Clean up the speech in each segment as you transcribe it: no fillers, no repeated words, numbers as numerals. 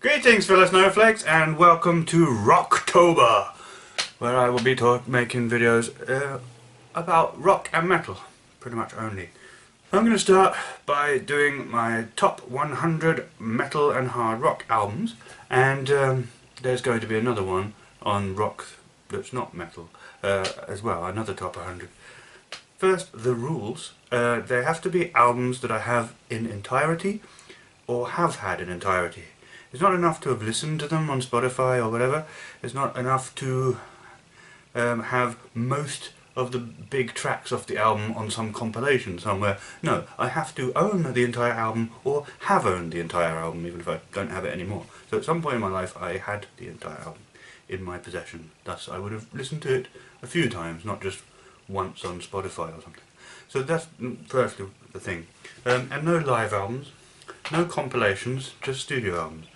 Greetings fellow snowflakes and welcome to Rocktober, where I will be making videos about rock and metal, pretty much only. I'm going to start by doing my top 100 metal and hard rock albums, and there's going to be another one on rock that's not metal as well, another top 100. First, the rules. There have to be albums that I have in entirety or have had in entirety. It's not enough to have listened to them on Spotify or whatever. It's not enough to have most of the big tracks off the album on some compilation somewhere. No, I have to own the entire album or have owned the entire album, even if I don't have it anymore. So at some point in my life I had the entire album in my possession. Thus I would have listened to it a few times, not just once on Spotify or something. So that's firstly the thing. And no live albums, no compilations, just studio albums.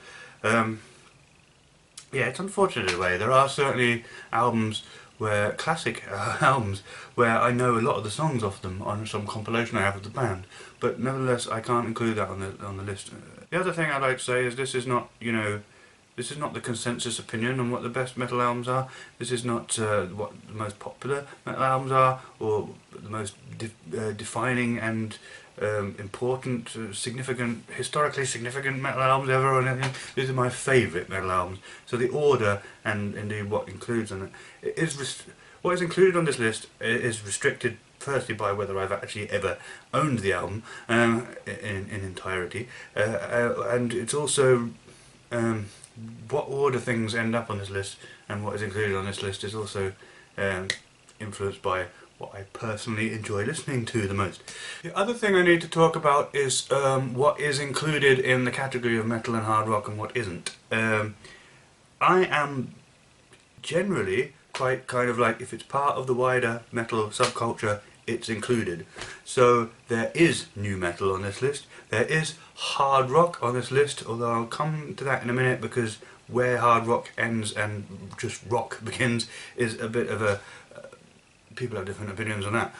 Yeah, it's unfortunate in a way. There are certainly albums where, classic albums, where I know a lot of the songs off them on some compilation I have of the band, but nevertheless I can't include that on the list. The other thing I'd like to say is this is not, this is not the consensus opinion on what the best metal albums are. This is not what the most popular metal albums are, or the most defining and important, significant, historically significant metal albums ever or anything. These are my favourite metal albums. So the order and indeed what includes on it is what is included on this list is restricted firstly by whether I've actually ever owned the album in entirety, and it's also what order things end up on this list and what is included on this list is also influenced by what I personally enjoy listening to the most. The other thing I need to talk about is what is included in the category of metal and hard rock and what isn't. I am generally quite kind of like, if it's part of the wider metal subculture, it's included. So there is new metal on this list, there is hard rock on this list, although I'll come to that in a minute, because where hard rock ends and just rock begins is a bit of a... people have different opinions on that.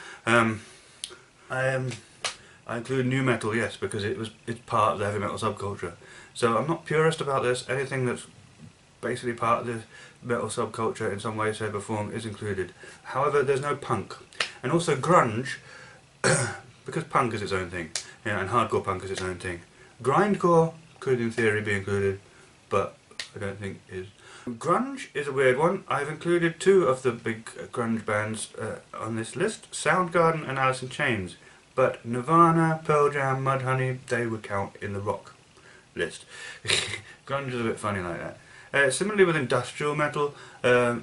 I include new metal, yes, because it's part of the heavy metal subculture. So I'm not purist about this. Anything that's basically part of the metal subculture in some way, shape or form is included. However, there's no punk. And also grunge, because punk is its own thing, and hardcore punk is its own thing. Grindcore could in theory be included, but I don't think is. Grunge is a weird one. I've included two of the big grunge bands on this list, Soundgarden and Alice in Chains, but Nirvana, Pearl Jam, Mudhoney, they would count in the rock list. Grunge is a bit funny like that. Similarly with industrial metal, a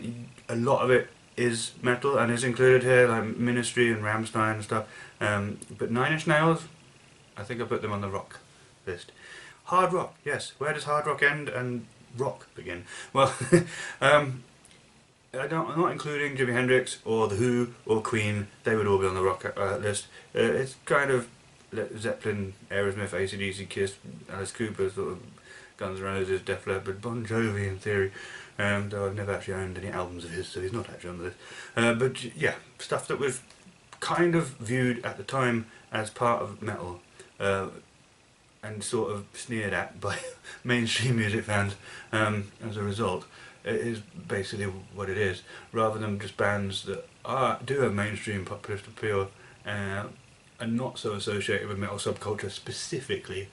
lot of it is metal and is included here, like Ministry and Rammstein and stuff, but Nine Inch Nails, I think I put them on the rock list. Hard rock, yes. Where does hard rock end and rock begin? Well, I'm not including Jimi Hendrix or The Who or Queen. They would all be on the rock list. It's kind of Zeppelin, Aerosmith, AC/DC, Kiss, Alice Cooper, sort of Guns N' Roses, Def Leppard, Bon Jovi in theory, though I've never actually owned any albums of his, so he's not actually on the list. But yeah, stuff that was kind of viewed at the time as part of metal, and sort of sneered at by mainstream music fans as a result. It is basically what it is, rather than just bands that do have mainstream populist appeal and not so associated with metal subculture specifically,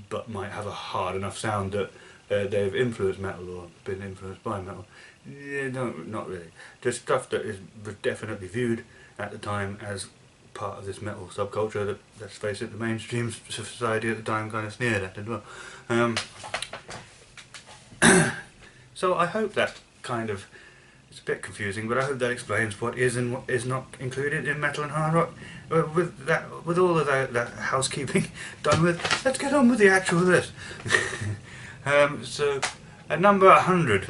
but might have a hard enough sound that they've influenced metal or been influenced by metal. Yeah, no, not really. Just stuff that was definitely viewed at the time as part of this metal subculture that, let's face it, the mainstream society at the time kind of sneered at as well. So I hope that kind of, it's a bit confusing, but I hope that explains what is and what is not included in metal and hard rock. With all of that housekeeping done with, let's get on with the actual list. So at number 100,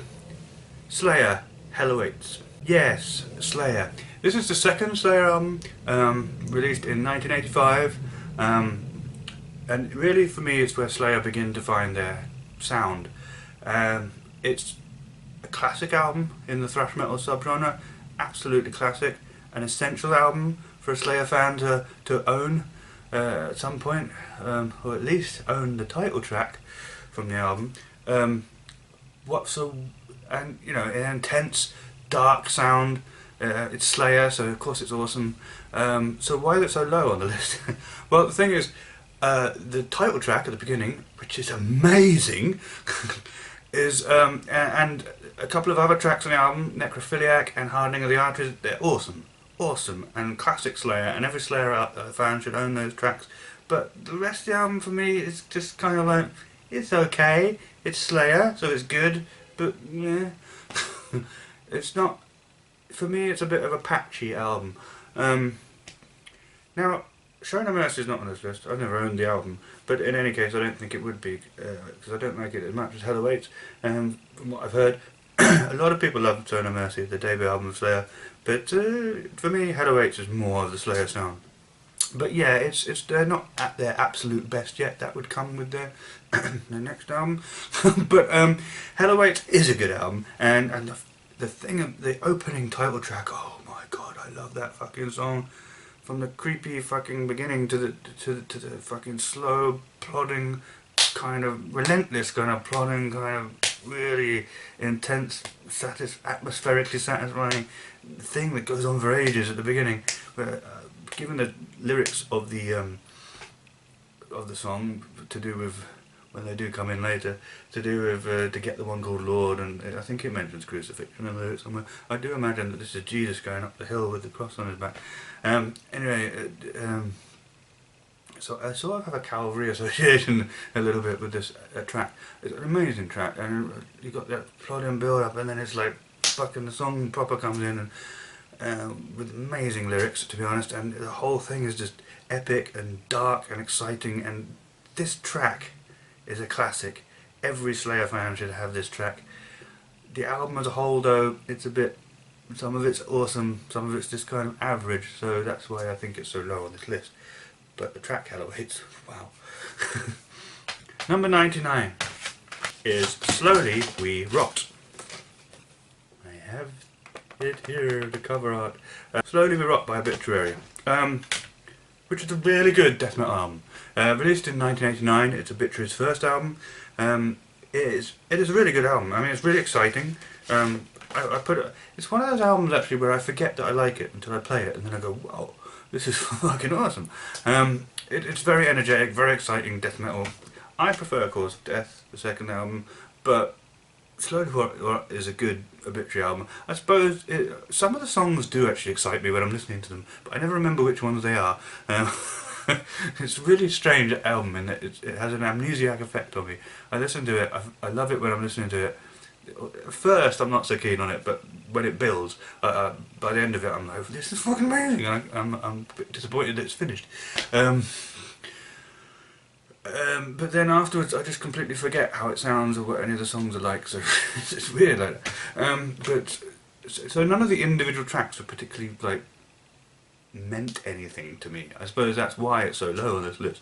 Slayer, Hell Awaits. Yes, Slayer. This is the second Slayer album, released in 1985, and really for me it's where Slayer begin to find their sound. It's a classic album in the thrash metal subgenre, absolutely classic, an essential album for a Slayer fan to own at some point, or at least own the title track from the album. And you know, an intense, dark sound. It's Slayer, so of course it's awesome. So why is it so low on the list? Well, the thing is, the title track at the beginning, which is amazing, is and a couple of other tracks on the album, Necrophiliac and Hardening of the Arteries, they're awesome, awesome, and classic Slayer. And every Slayer fan should own those tracks. But the rest of the album for me is just kind of like, it's okay, it's Slayer, so it's good, but yeah, it's not. For me, it's a bit of a patchy album. Now, Show No Mercy is not on this list. I've never owned the album, but in any case, I don't think it would be, because I don't like it as much as Hell Awaits. From what I've heard, a lot of people love Show No Mercy, the debut album of Slayer, but for me, Hell Awaits is more of the Slayer sound. But yeah, they're not at their absolute best yet. That would come with their next album. But Hell Awaits is a good album, and the opening title track. Oh my god, I love that fucking song. From the creepy fucking beginning to the fucking slow plodding, kind of relentless kind of plodding, kind of really intense, atmospherically satisfying thing that goes on for ages at the beginning. Where, given the lyrics of the song, to do with, when they do come in later, to do with to get the one called Lord, and I think it mentions crucifixion in the lyrics somewhere. I do imagine that this is Jesus going up the hill with the cross on his back. Anyway, so I sort of have a Calvary association a little bit with this track. It's an amazing track, and you got that plodding build up, and then it's like fucking the song proper comes in, and with amazing lyrics, to be honest, and the whole thing is just epic and dark and exciting. And this track is a classic. Every Slayer fan should have this track. The album as a whole, though, it's a bit, some of it's awesome, some of it's just kind of average, so that's why I think it's so low on this list. But the track, Hell Awaits, wow. Number 99 is Slowly We Rot. I have it here, the cover art. Slowly We Rot by Obituary, which is a really good death metal album. Released in 1989, it's Obituary's first album. It is a really good album. I mean, it's really exciting. It's one of those albums actually where I forget that I like it until I play it, and then I go, wow, this is fucking awesome. It's very energetic, very exciting death metal. I prefer Cause of Death, the second album, but Slowly We Rot is a good Obituary album. I suppose some of the songs do actually excite me when I'm listening to them, but I never remember which ones they are. It's a really strange album in that it has an amnesiac effect on me. I listen to it, I love it when I'm listening to it. At first I'm not so keen on it, but when it builds, by the end of it I'm like, this is fucking amazing. I'm a bit disappointed that it's finished. But then afterwards I just completely forget how it sounds or what any of the songs are like, so it's weird like that. So none of the individual tracks are particularly like meant anything to me. I suppose that's why it's so low on this list,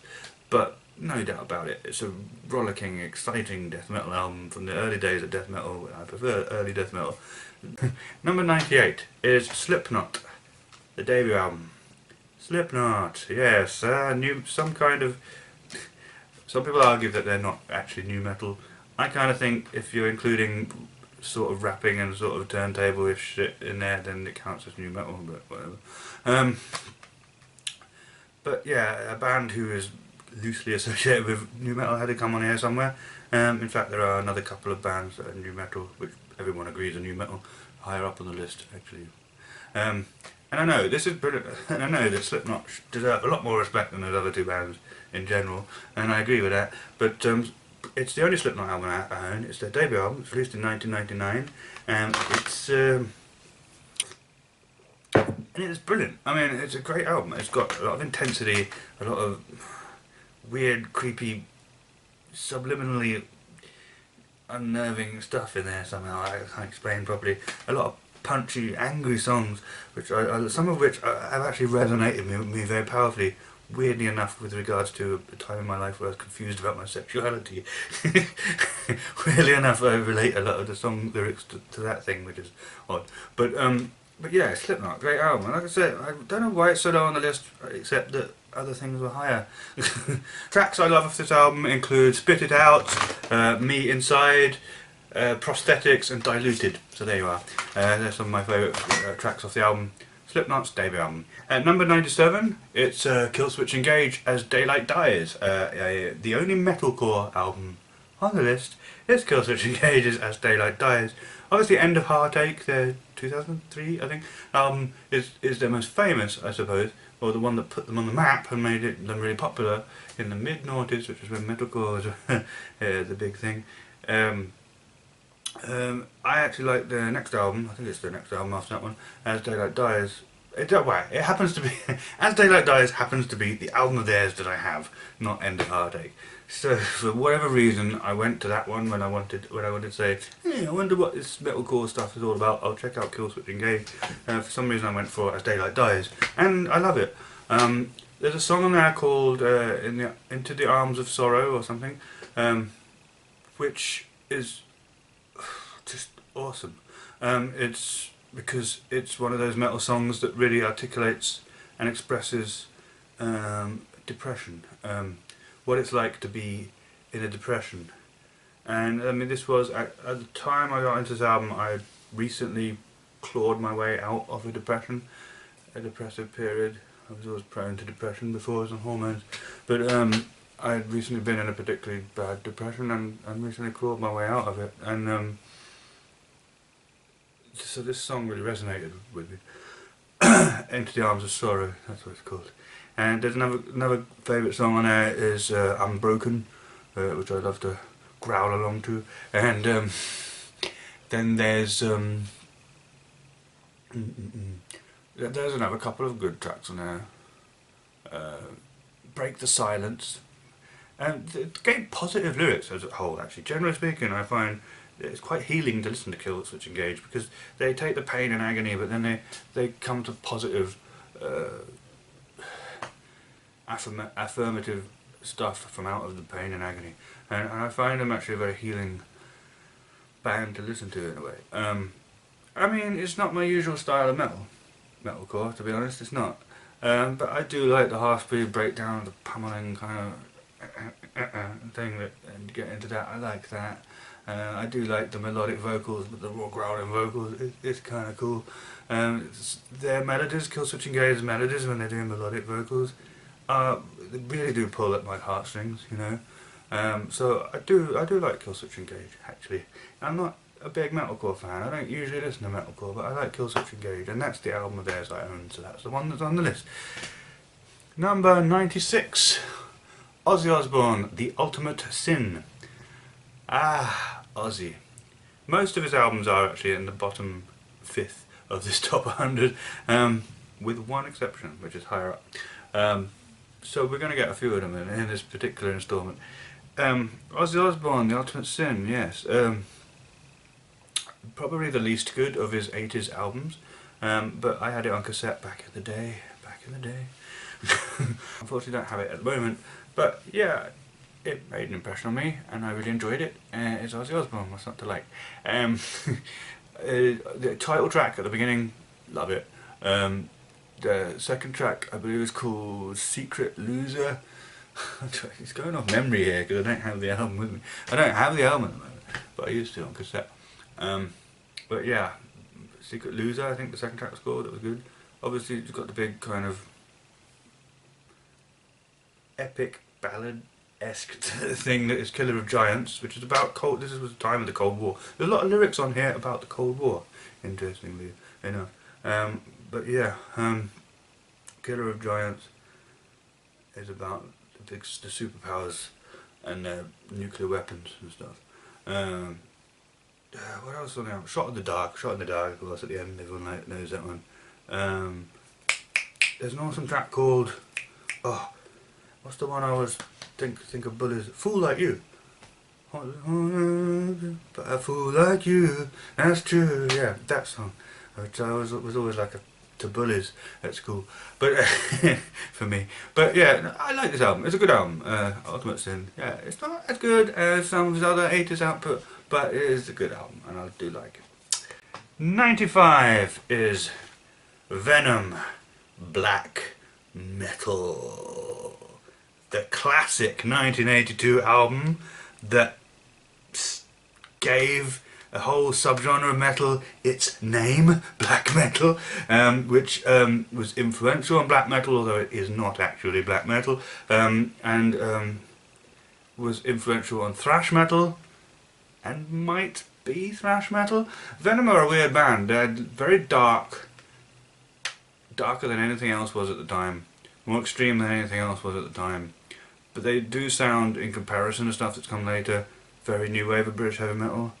but no doubt about it, it's a rollicking, exciting death metal album from the early days of death metal. I prefer early death metal. Number 98 is Slipknot, the debut album. Slipknot, yes, some people argue that they're not actually new metal. I kind of think if you're including sort of rapping and sort of turntable-ish shit in there, then it counts as new metal, but whatever. But yeah, a band who is loosely associated with new metal had to come on here somewhere. In fact, there are another couple of bands that are new metal, which everyone agrees are new metal, higher up on the list, actually. And I know, this is brilliant, and I know that Slipknot deserve a lot more respect than those other two bands in general, and I agree with that, but it's the only Slipknot album I own. It's their debut album. It's released in 1999, and it's brilliant. I mean, it's a great album. It's got a lot of intensity, a lot of weird, creepy, subliminally unnerving stuff in there somehow. I can't explain properly. A lot of punchy, angry songs, which some of which have actually resonated with me very powerfully. Weirdly enough, with regards to a time in my life where I was confused about my sexuality. Weirdly enough, I relate a lot of the song lyrics to that thing, which is odd. But yeah, Slipknot, great album. And like I said, I don't know why it's so low on the list, except that other things were higher. Tracks I love off this album include Spit It Out, Me Inside, Prosthetics and Diluted. So there you are. They're some of my favourite tracks off the album, Slipknot's debut album. At number 97, it's Killswitch Engage as Daylight Dies. The only metalcore album on the list is Killswitch Engage's As Daylight Dies. Obviously End of Heartache, their 2003 I think album, is their most famous, I suppose, or the one that put them on the map and made them really popular in the mid-noughties, which is when metalcore was the big thing. I actually like their next album, I think it's their next album after that one, As Daylight Dies. It happens to be, As Daylight Dies happens to be the album of theirs that I have, not End of Heartache. So for whatever reason, I went to that one when I wanted to say, hey, I wonder what this metalcore stuff is all about. I'll check out Killswitch Engage. For some reason, I went for As Daylight Dies, and I love it. There's a song on there called Into the Arms of Sorrow or something, which is just awesome. It's because it's one of those metal songs that really articulates and expresses depression. What it's like to be in a depression. And I mean, this was, at the time I got into this album, I had recently clawed my way out of a depression, a depressive period. I was always prone to depression before I was on hormones, but I had recently been in a particularly bad depression and recently clawed my way out of it. And so this song really resonated with me. Into the Arms of Sorrow, that's what it's called. And there's another favourite song on there is Unbroken, which I love to growl along to. And then there's another couple of good tracks on there. Break the Silence. And it gave positive lyrics as a whole, actually. Generally speaking, I find it's quite healing to listen to Killswitch Engage, because they take the pain and agony, but then they come to positive affirmative stuff from out of the pain and agony, and I find them actually a very healing band to listen to in a way. I mean, it's not my usual style of metalcore, to be honest, it's not, but I do like the half-speed breakdown, the pummeling kind of thing, and get into that. I like that. I do like the melodic vocals, but the raw growling vocals, it's kind of cool. Their melodies, Killswitch Engage's melodies, when they're doing melodic vocals, they really do pull at my heartstrings, you know. So I do like Killswitch Engage, actually. I'm not a big metalcore fan. I don't usually listen to metalcore, but I like Killswitch Engage, and that's the album of theirs I own, so that's the one that's on the list. Number 96, Ozzy Osbourne, The Ultimate Sin. Ozzy. Most of his albums are actually in the bottom fifth of this top 100, with one exception, which is higher up. So we're going to get a few of them in this particular instalment. Ozzy Osbourne, The Ultimate Sin, yes. Probably the least good of his 80s albums, but I had it on cassette back in the day. Unfortunately don't have it at the moment, but yeah, it made an impression on me and I really enjoyed it. It's Ozzy Osbourne, what's not to like? The title track at the beginning, love it. The second track, I believe, is called Secret Loser. It's going off memory here because I don't have the album with me. I don't have the album at the moment, but I used to on cassette. But yeah, Secret Loser, I think the second track was called. That was good. Obviously, it's got the big kind of epic ballad-esque thing that is Killer of Giants, which is about this was the time of the Cold War. There's a lot of lyrics on here about the Cold War, interestingly enough. But yeah, Killer of Giants is about the superpowers and their nuclear weapons and stuff. What else on there? Shot in the Dark, of course, at the end, everyone knows that one. There's an awesome track called, what's the one I was think of bullies? Fool Like You. But a fool like you, that's true. Yeah, that song, which I was always like to bullies at school, but for me. But yeah, I like this album. It's a good album. Ultimate Sin. Yeah, it's not as good as some of his other 80s output, but it is a good album, and I do like it. 95 is Venom, Black Metal. The classic 1982 album that gave a whole subgenre of metal its name, black metal, which was influential on black metal, although it is not actually black metal, and was influential on thrash metal, and might be thrash metal. Venom are a weird band. They're very dark, darker than anything else was at the time, more extreme than anything else was at the time. But they do sound, in comparison to stuff that's come later, very new wave of British heavy metal.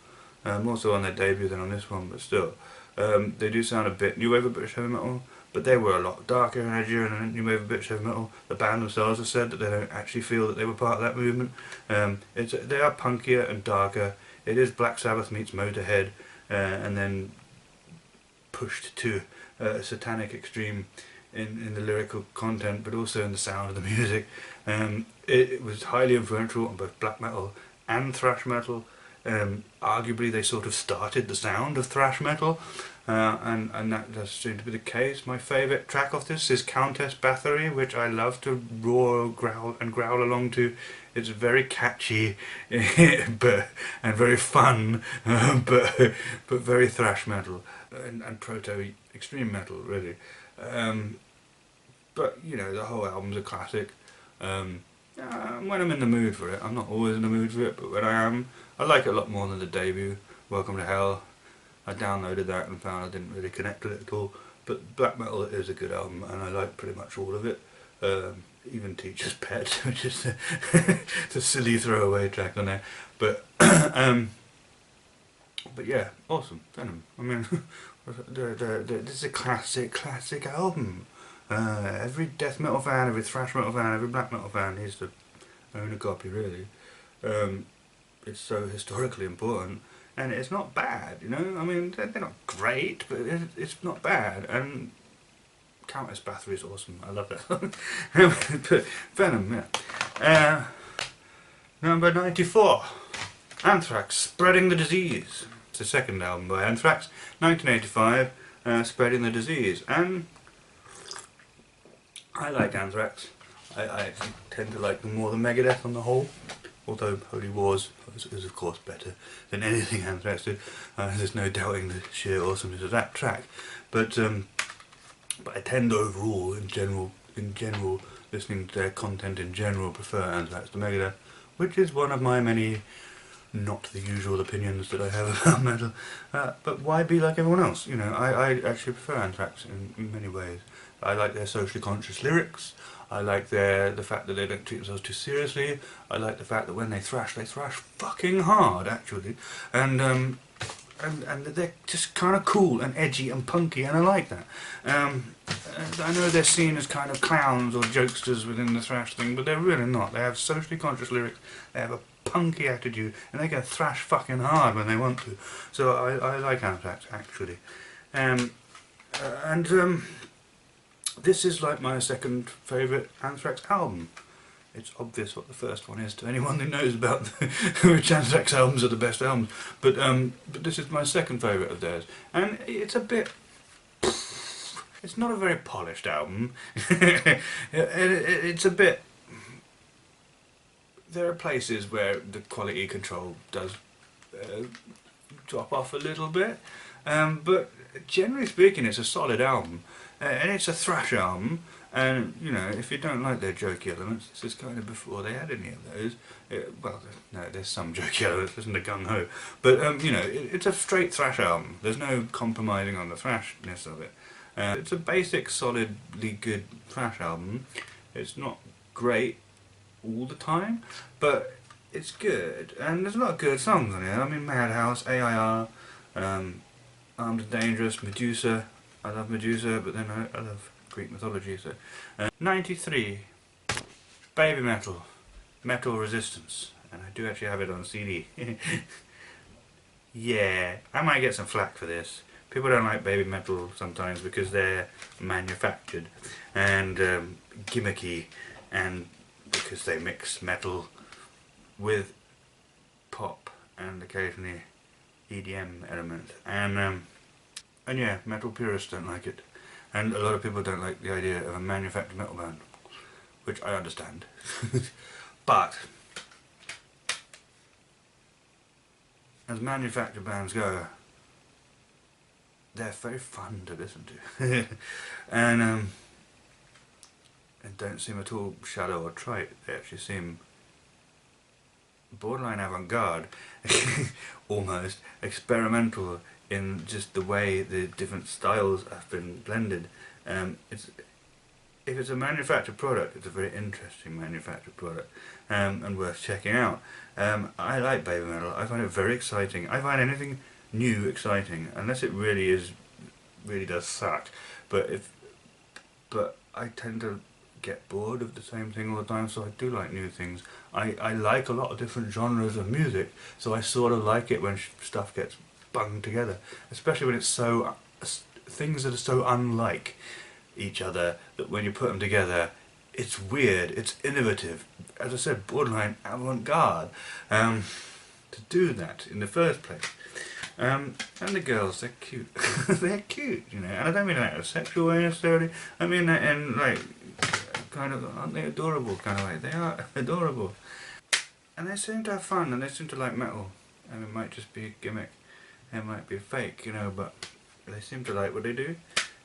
More so on their debut than on this one, but still. They do sound a bit new wave of British heavy metal, but they were a lot darker and edgier than new wave of British heavy metal. The band themselves have said that they don't actually feel that they were part of that movement. They are punkier and darker. It is Black Sabbath meets Motorhead, and then pushed to a satanic extreme in the lyrical content, but also in the sound of the music. It was highly influential on both black metal and thrash metal. Arguably they sort of started the sound of thrash metal, and that does seem to be the case. My favourite track off this is Countess Bathory, which I love to roar, growl along to. It's very catchy and very fun, but very thrash metal and proto extreme metal really. But you know, the whole album's a classic. When I'm in the mood for it, I'm not always in the mood for it, but when I am, I like it a lot more than the debut, Welcome to Hell. I downloaded that and found I didn't really connect with it at all. But Black Metal is a good album, and I like pretty much all of it. Even Teacher's Pet, which is the silly throwaway track on there. But yeah, awesome. Venom. I mean, this is a classic album. Every death metal fan, every thrash metal fan, every black metal fan needs to own a copy, really. It's so historically important, and it's not bad, you know. I mean, they're not great, but it's not bad. And Countess Bathory is awesome. I love that. But Venom, yeah. Number 94, Anthrax, Spreading the Disease. It's the second album by Anthrax, 1985, Spreading the Disease. And I like Anthrax. I actually tend to like them more than Megadeth on the whole, although Holy Wars is of course better than anything Anthrax did. There's no doubting the sheer awesomeness of that track. But I tend overall, in general, listening to their content in general, prefer Anthrax to Megadeth, which is one of my many not the usual opinions that I have about metal. But why be like everyone else? You know, I actually prefer Anthrax in many ways. I like their socially conscious lyrics. I like the fact that they don't treat themselves too seriously. I like the fact that when they thrash fucking hard, actually. And they're just kind of cool and edgy and punky, and I like that. I know they're seen as kind of clowns or jokesters within the thrash thing, but they're really not. They have socially conscious lyrics, they have a punky attitude, and they can thrash fucking hard when they want to. So I like Anthrax, actually. This is like my second favourite Anthrax album. It's obvious what the first one is to anyone who knows about which Anthrax albums are the best albums. But this is my second favourite of theirs, and it's a bit. It's not a very polished album. It's a bit. There are places where the quality control does drop off a little bit, but generally speaking, it's a solid album. And it's a thrash album, and you know, if you don't like their jokey elements, this is kind of before they had any of those. Well, no, there's some jokey elements, listen to Gung Ho, but you know, it's a straight thrash album. There's no compromising on the thrashness of it. It's a basic, solidly good thrash album. It's not great all the time, but it's good, and there's a lot of good songs on here. I mean, Madhouse, AIR, Armed and Dangerous, Medusa. I love Medusa, but then I love Greek mythology. So, 93, Babymetal, Metal Resistance, and I do actually have it on CD. Yeah, I might get some flack for this. People don't like Babymetal sometimes because they're manufactured and gimmicky, and because they mix metal with pop and occasionally EDM elements. And yeah, metal purists don't like it, and a lot of people don't like the idea of a manufactured metal band, which I understand. But as manufactured bands go, they're very fun to listen to. And don't seem at all shallow or trite. They actually seem borderline avant-garde, almost experimental in just the way the different styles have been blended. If it's a manufactured product, it's a very interesting manufactured product, and worth checking out. I like Babymetal. I find it very exciting. I find anything new exciting, unless it really does suck. But I tend to get bored of the same thing all the time, so I do like new things. I like a lot of different genres of music, so I sort of like it when stuff gets bunged together, especially when it's so things that are so unlike each other that when you put them together, it's weird, it's innovative, as I said, borderline avant-garde, to do that in the first place. And the girls, they're cute. They're cute, you know, and I don't mean that in a sexual way necessarily, I mean that in, like, kind of, aren't they adorable kind of way? They are adorable. And they seem to have fun, and they seem to like metal. And it might just be a gimmick, it might be fake, you know, but they seem to like what they do,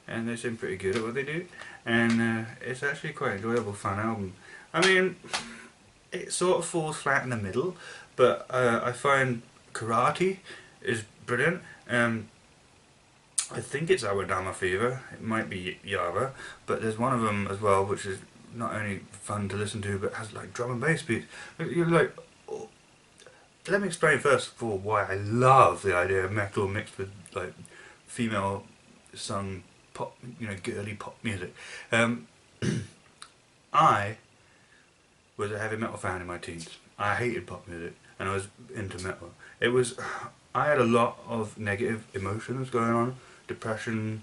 and they seem pretty good at what they do, and it's actually quite an enjoyable, fun album. I mean, it sort of falls flat in the middle, but I find Karate is brilliant. I think it's Awadama Fever, it might be Yava, but there's one of them as well which is not only fun to listen to but has like drum and bass beats. You're like, oh. Let me explain first of all why I love the idea of metal mixed with like female sung pop, you know, girly pop music. I was a heavy metal fan in my teens. I hated pop music and I was into metal. I had a lot of negative emotions going on, depression,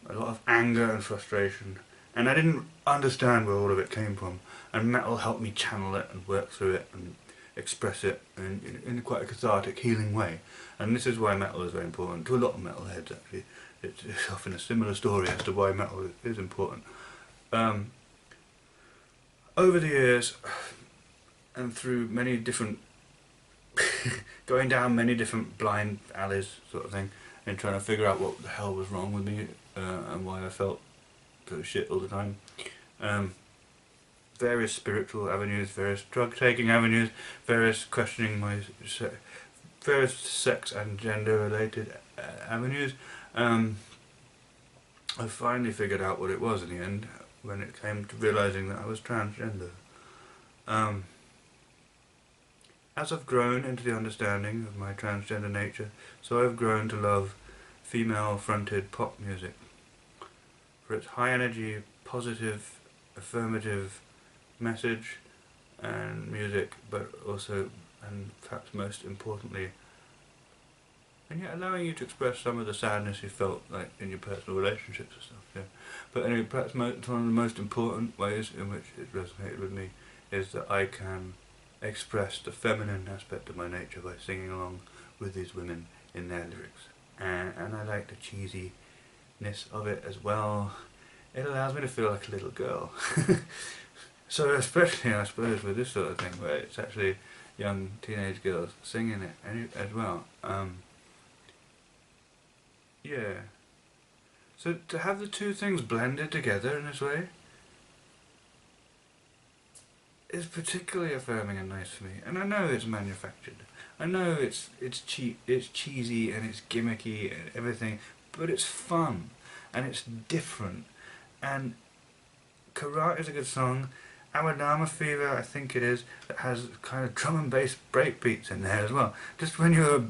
a lot of anger and frustration, and I didn't understand where all of it came from, and metal helped me channel it and work through it and express it in quite a cathartic, healing way. And this is why metal is very important to a lot of metalheads actually. It's often a similar story as to why metal is important. Over the years, and through many different going down many different blind alleys sort of thing, and trying to figure out what the hell was wrong with me, and why I felt sort of shit all the time. Various spiritual avenues, various drug taking avenues, various questioning my various sex and gender related avenues. I finally figured out what it was in the end when it came to realising that I was transgender. As I've grown into the understanding of my transgender nature, so I've grown to love female-fronted pop music for its high energy, positive, affirmative message and music, but also, and perhaps most importantly, and yet allowing you to express some of the sadness you felt like in your personal relationships and stuff. Yeah. But anyway, perhaps one of the most important ways in which it resonated with me is that I can express the feminine aspect of my nature by singing along with these women in their lyrics, and I like the cheesiness of it as well. It allows me to feel like a little girl. So especially I suppose with this sort of thing where it's actually young teenage girls singing it as well. Yeah. So to have the two things blended together in this way is particularly affirming and nice for me. And I know it's manufactured. I know it's cheap, it's cheesy and it's gimmicky and everything, but it's fun and it's different. And Karate is a good song. Awadama Fever, I think it is, that has kind of drum and bass breakbeats in there as well. Just when you're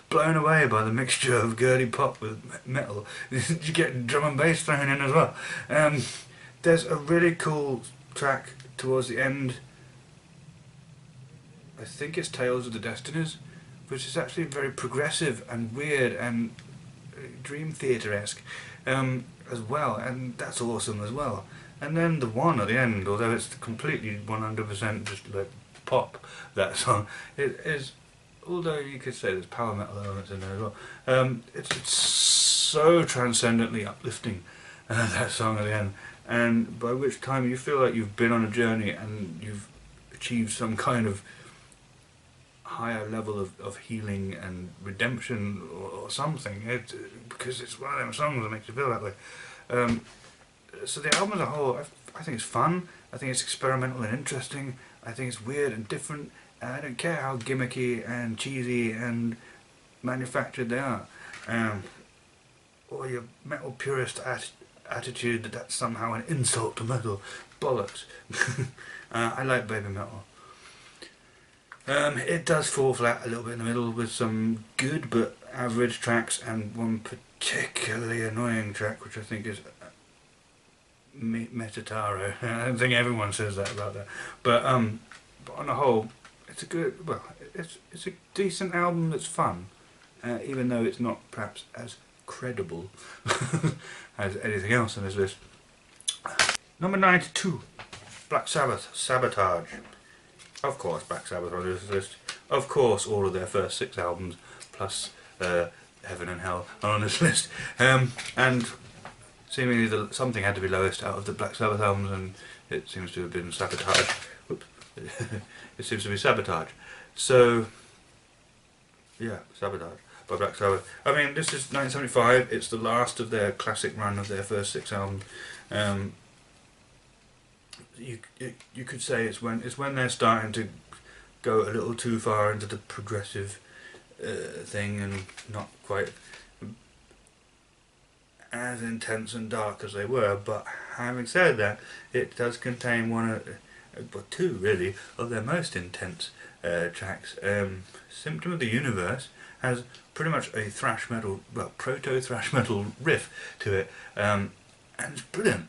blown away by the mixture of girly pop with metal, you get drum and bass thrown in as well. There's a really cool track towards the end, I think it's Tales of the Destinies, which is actually very progressive and weird and Dream Theater-esque as well, and that's awesome as well. And then the one at the end, although it's completely 100% just like pop, that song, it is, although you could say there's power metal elements in there as well, it's so transcendently uplifting, that song at the end, and by which time you feel like you've been on a journey and you've achieved some kind of higher level of healing and redemption or something, because it's one of them songs that makes you feel that way. So the album as a whole, I think it's fun, I think it's experimental and interesting, I think it's weird and different, and I don't care how gimmicky and cheesy and manufactured they are. Or your metal purist attitude that that's somehow an insult to metal. Bollocks. I like Babymetal. It does fall flat a little bit in the middle with some good but average tracks and one particularly annoying track which I think is Metataro. I don't think everyone says that about that. But on the whole, it's a good, well, it's a decent album that's fun, even though it's not perhaps as credible as anything else on this list. Number 92, Black Sabbath, Sabotage. Of course, Black Sabbath on this list. Of course, all of their first 6 albums, plus Heaven and Hell, are on this list. And seemingly something had to be lowest out of the Black Sabbath albums, and it seems to have been Sabotage. Whoops. It seems to be Sabotage. So, yeah, Sabotage by Black Sabbath. I mean, this is 1975. It's the last of their classic run of their first 6 albums. You could say it's when they're starting to go a little too far into the progressive thing and not quite as intense and dark as they were. But having said that, it does contain but 2 really of their most intense tracks. Symptom of the Universe has pretty much a thrash metal, well, proto thrash metal riff to it, and it's brilliant.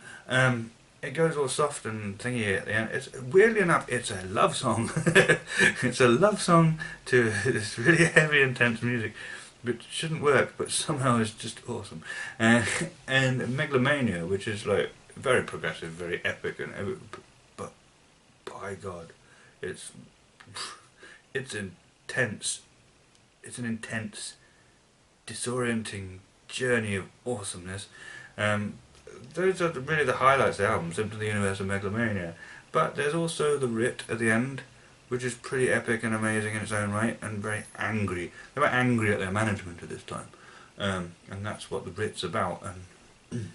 It goes all soft and thingy at the end. It's, weirdly enough, it's a love song. It's a love song to this really heavy, intense music, which shouldn't work, but somehow is just awesome. And Megalomania, which is like very progressive, very epic, but by God, it's intense. It's an intense, disorienting journey of awesomeness. Those are really the highlights of the album, Symptom of the Universe and Megalomania. But there's also the Writ at the end, which is pretty epic and amazing in its own right, and very angry. They were angry at their management at this time, and that's what the Writ's about. And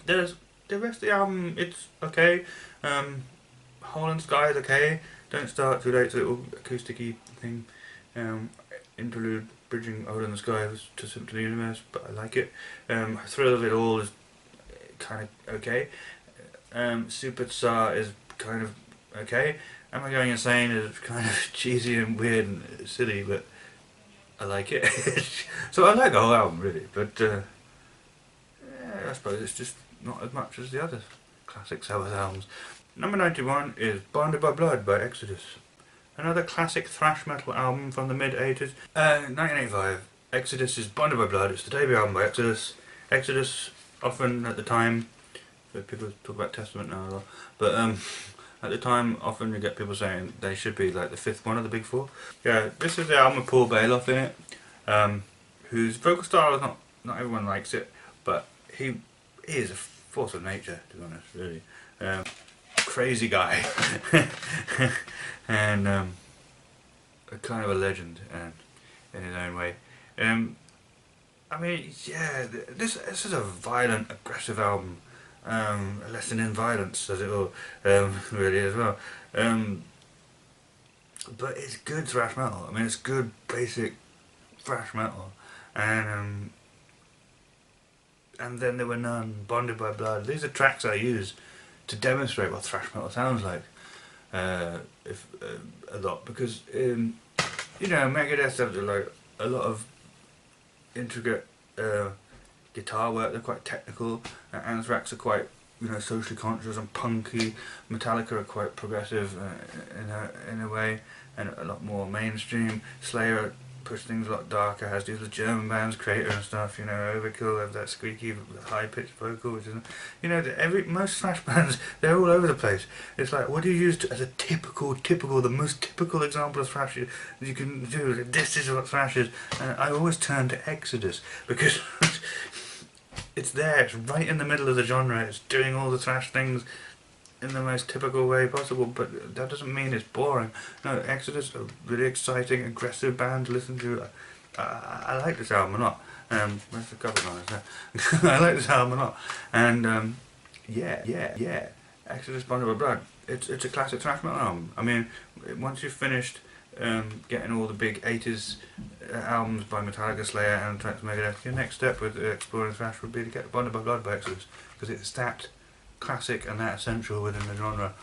there's the rest of the album. It's okay. Hole in the Sky is okay. Don't Start Too Late, a little acousticy thing. Interlude bridging Hole in the Sky to Symptom of the Universe, but I like it. Thrill of It All is kind of okay. Super Tsar is kind of okay. Am I Going Insane is kind of cheesy and weird and silly, but I like it. So I like the whole album really, but yeah, I suppose it's just not as much as the other classic Sabbath albums. Number 91 is Bonded by Blood by Exodus. Another classic thrash metal album from the mid-80s. 1985, Exodus is Bonded by Blood. It's the debut album by Exodus. Exodus, often at the time, people talk about Testament now a lot, but at the time often you get people saying they should be like the 5th one of the big 4. Yeah, this is the album with Paul Bailoff in it, whose vocal style is not everyone likes it, but he is a force of nature, to be honest, really. Crazy guy. And a kind of a legend in his own way. I mean, yeah, this is a violent, aggressive album, a lesson in violence, as it will, really as well. But it's good thrash metal. I mean, it's good basic thrash metal, and Then There Were None, Bonded by Blood. These are tracks I use to demonstrate what thrash metal sounds like, a lot, because you know, Megadeth have like a lot of intricate guitar work. They're quite technical. Anthrax are quite, you know, socially conscious and punky. Metallica are quite progressive in a way, and a lot more mainstream. Slayer push things a lot darker, has these German bands, Creator and stuff, you know. Overkill have that squeaky high pitched vocal, which is, you know, most thrash bands, they're all over the place. It's like, what do you use as a the most typical example of thrash you can do? This is what thrash is. And I always turn to Exodus, because it's there, it's right in the middle of the genre, it's doing all the thrash things, in the most typical way possible, but that doesn't mean it's boring. No, Exodus are really exciting, aggressive band to listen to. I like this album a lot. Where's the cover on it? I like this album a lot. And yeah. Exodus, Bonded by Blood. It's a classic thrash metal album. I mean, once you've finished getting all the big 80s albums by Metallica, Slayer, Anthrax, Megadeth, your next step with exploring thrash would be to get Bonded by Blood by Exodus, because it's that classic and that essential within the genre.